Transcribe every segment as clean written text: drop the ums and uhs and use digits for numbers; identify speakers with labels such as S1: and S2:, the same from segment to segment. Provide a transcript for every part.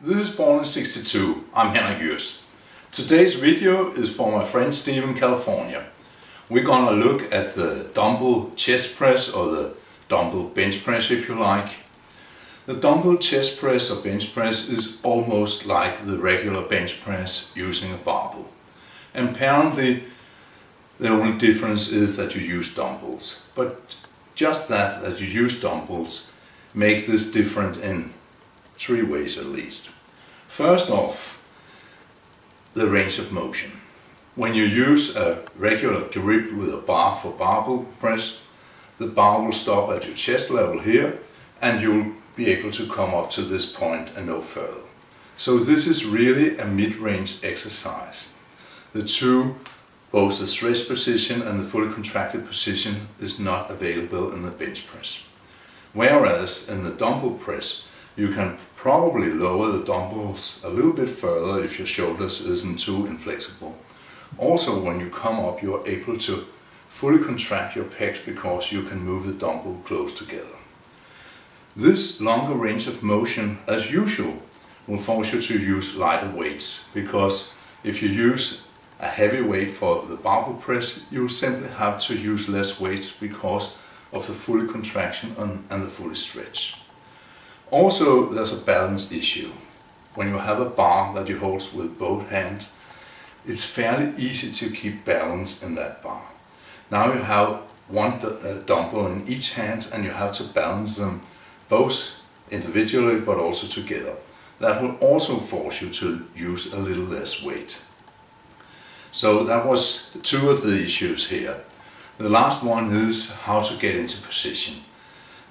S1: This is Born in 62. I'm Henrik Jürs. Today's video is for my friend Steve in California. We're gonna look at the Dumbell chest press, or the Dumbell bench press if you like. The Dumbell chest press or bench press is almost like the regular bench press using a barbell. Apparently the only difference is that you use dumbbells. But just that you use dumbbells makes this different in 3 ways at least. First off, the range of motion. When you use a regular grip with a bar for barbell press, the bar will stop at your chest level here and you'll be able to come up to this point and no further. So this is really a mid-range exercise. The two, both the stretch position and the fully contracted position, is not available in the bench press. Whereas in the dumbbell press, you can probably lower the dumbbells a little bit further if your shoulders isn't too inflexible. Also, when you come up, you're able to fully contract your pecs because you can move the dumbbell close together. This longer range of motion, as usual, will force you to use lighter weights, because if you use a heavy weight for the barbell press, you simply have to use less weight because of the fully contraction and the fully stretch. Also, there's a balance issue. When you have a bar that you hold with both hands, it's fairly easy to keep balance in that bar. Now you have one dumbbell in each hand and you have to balance them both individually but also together. That will also force you to use a little less weight. So that was 2 of the issues here. The last one is how to get into position.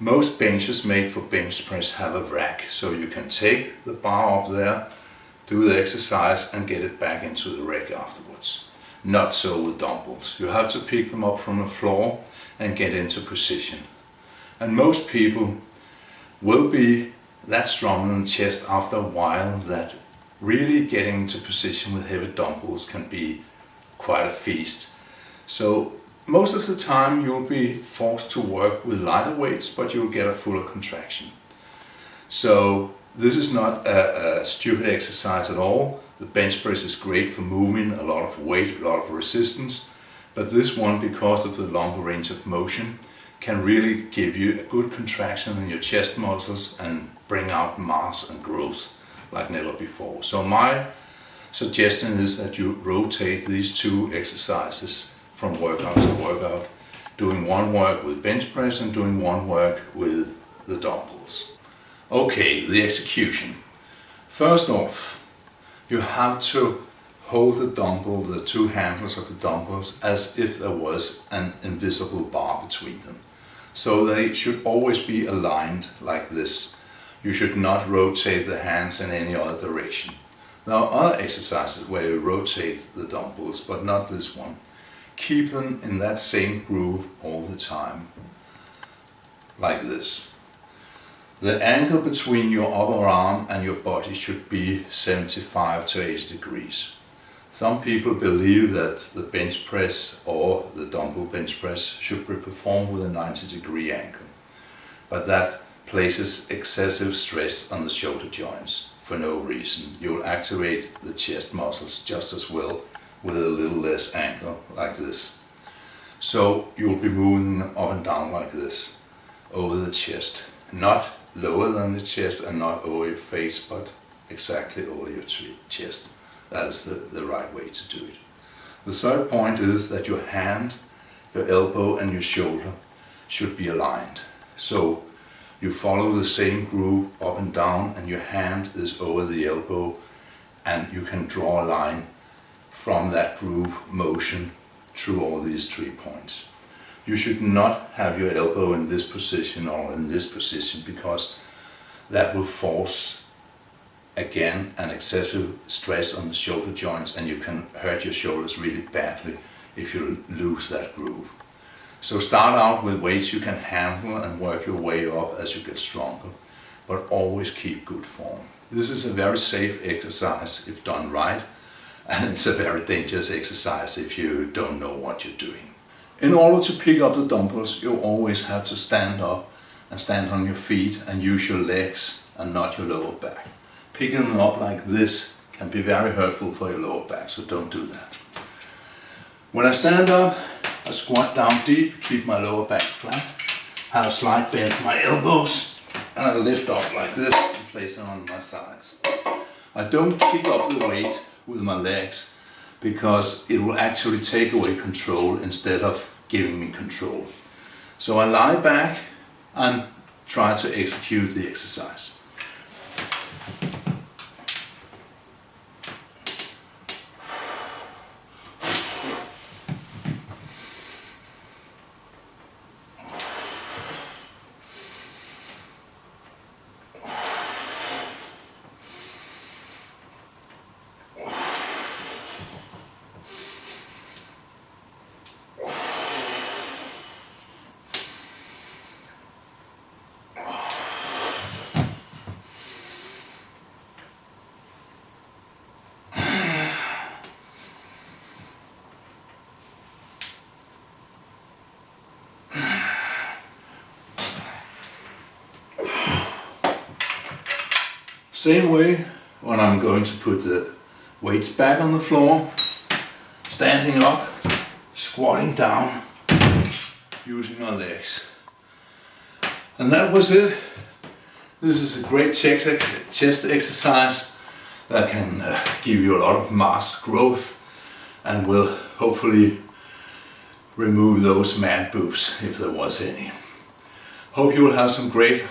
S1: Most benches made for bench press have a rack, so you can take the bar up there, do the exercise and get it back into the rack afterwards. Not so with dumbbells. You have to pick them up from the floor and get into position. And most people will be that strong in the chest after a while that really getting into position with heavy dumbbells can be quite a feast. So most of the time you'll be forced to work with lighter weights, but you'll get a fuller contraction. So this is not a stupid exercise at all. The bench press is great for moving a lot of weight, a lot of resistance, but this one, because of the longer range of motion, can really give you a good contraction in your chest muscles and bring out mass and growth like never before. So my suggestion is that you rotate these 2 exercises from workout to workout, doing one work with bench press and doing one work with the dumbbells. Okay, the execution. First off, you have to hold the dumbbell, the 2 handles of the dumbbells, as if there was an invisible bar between them. So they should always be aligned like this. You should not rotate the hands in any other direction. There are other exercises where you rotate the dumbbells, but not this one. Keep them in that same groove all the time, like this. The angle between your upper arm and your body should be 75 to 80 degrees. Some people believe that the bench press or the dumbbell bench press should be performed with a 90-degree angle, but that places excessive stress on the shoulder joints for no reason. You'll activate the chest muscles just as well with a little less angle like this. So you'll be moving them up and down like this over the chest, not lower than the chest and not over your face, but exactly over your chest. That is the right way to do it. The third point is that your hand, your elbow and your shoulder should be aligned. So you follow the same groove up and down and your hand is over the elbow, and you can draw a line from that groove motion through all these 3 points. You should not have your elbow in this position or in this position, because that will force again an excessive stress on the shoulder joints and you can hurt your shoulders really badly if you lose that groove. So start out with weights you can handle and work your way up as you get stronger, but always keep good form. This is a very safe exercise if done right, and it's a very dangerous exercise if you don't know what you're doing. In order to pick up the dumbbells, you always have to stand up and stand on your feet and use your legs and not your lower back. picking them up like this can be very hurtful for your lower back, so don't do that. When I stand up, I squat down deep, keep my lower back flat, have a slight bend in my elbows, and I lift up like this and place them on my sides. I don't kick up the weight with my legs because it will actually take away control instead of giving me control. So I lie back and try to execute the exercise. Same way when I'm going to put the weights back on the floor, standing up, squatting down, using my legs. And that was it. This is a great chest exercise that can give you a lot of mass growth and will hopefully remove those man boobs if there was any. Hope you will have some great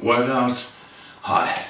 S1: workouts. Hi.